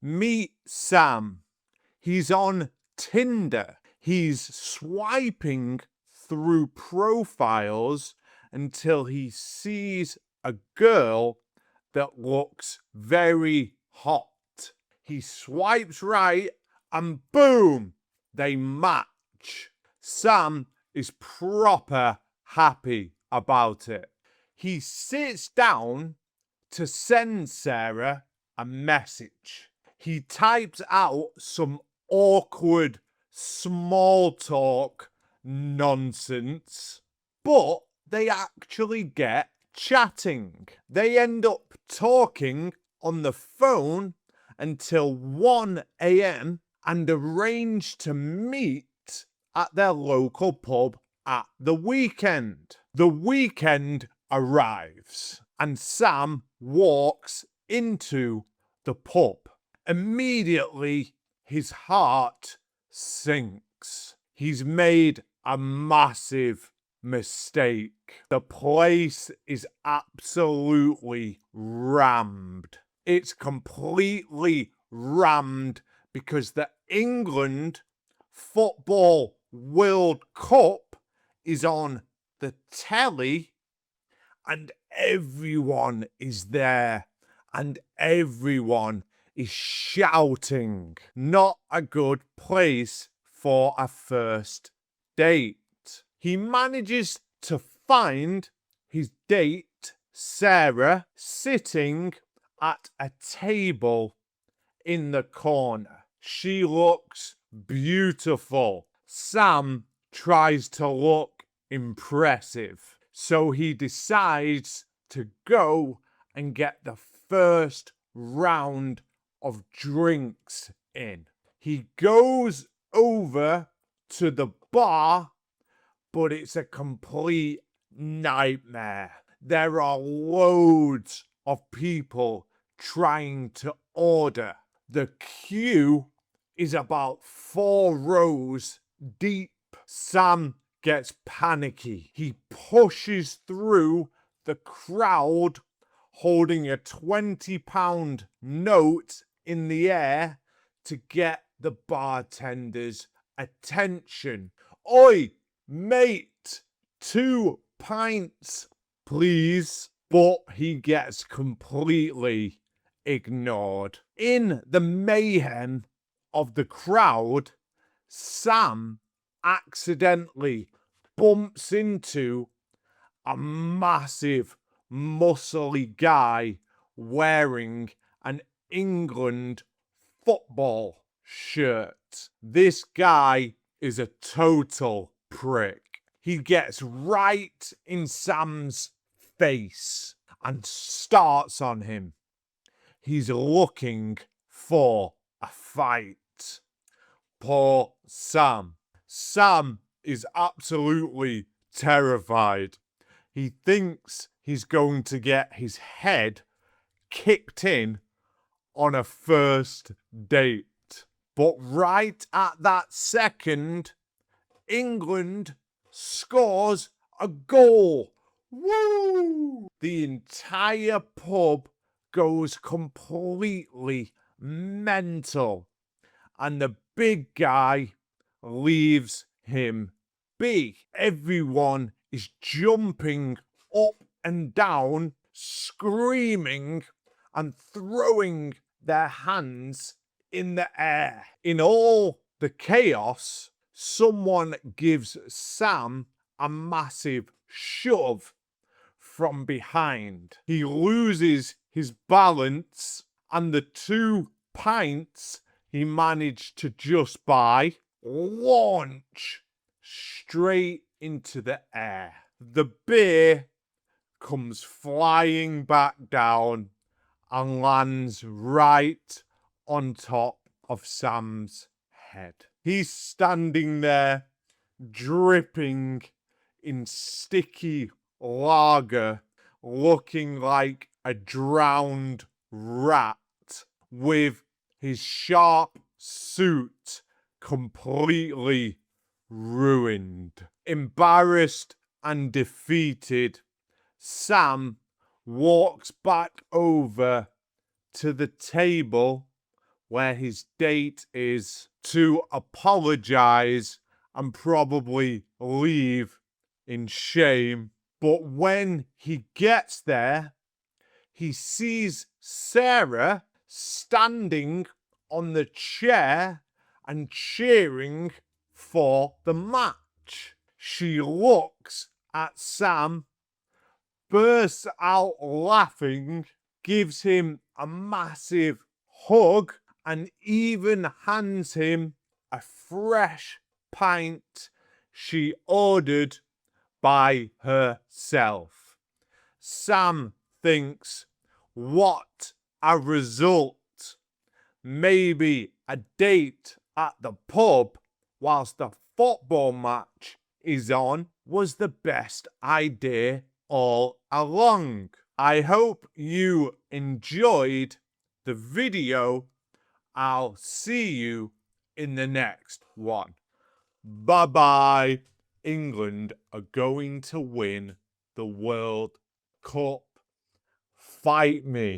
Meet Sam. He's on Tinder. He's swiping through profiles until he sees a girl that looks very hot. He swipes right and boom, they match. Sam is proper happy about it. He sits down to send Sarah a message. He types out some awkward small talk nonsense, but they actually get chatting. They end up talking on the phone until 1 a.m. and arrange to meet at their local pub at the weekend. The weekend arrives and Sam walks into the pub. Immediately, his heart sinks. He's made a massive mistake. The place is absolutely rammed. It's completely rammed because the England Football World Cup is on the telly and everyone is there and everyone is shouting. Not a good place for a first date. He manages to find his date, Sarah, sitting at a table in the corner. She looks beautiful. Sam tries to look impressive, so he decides to go and get the first round of drinks in. He goes over to the bar, but it's a complete nightmare. There are loads of people trying to order. The queue is about 4 rows deep. Sam gets panicky. He pushes through the crowd holding a £20 note in the air to get the bartender's attention. Oi, mate, 2 pints, please. But he gets completely ignored. In the mayhem of the crowd, Sam accidentally bumps into a massive, muscly guy wearing an England football shirt. This guy is a total prick. He gets right in Sam's face and starts on him. He's looking for a fight. Poor Sam. Sam is absolutely terrified. He thinks he's going to get his head kicked in on a first date. But right at that second, England scores a goal. Woo! The entire pub goes completely mental, and the big guy leaves him be. Everyone is jumping up and down, screaming and throwing their hands in the air. In all the chaos, someone gives Sam a massive shove from behind. He loses his balance, and the 2 pints he managed to just buy launch straight into the air. The beer comes flying back down and lands right on top of Sam's head. He's standing there dripping in sticky lager, looking like a drowned rat, with his sharp suit completely ruined. Embarrassed and defeated, Sam walks back over to the table where his date is to apologize and probably leave in shame. But when he gets there, he sees Sarah standing on the chair and cheering for the match. She looks at Sam, bursts out laughing, gives him a massive hug, and even hands him a fresh pint she ordered by herself. Sam thinks, what a result. Maybe a date at the pub whilst the football match is on was the best idea all along. I hope you enjoyed the video. I'll see you in the next one. Bye bye. England are going to win the World Cup. Fight me.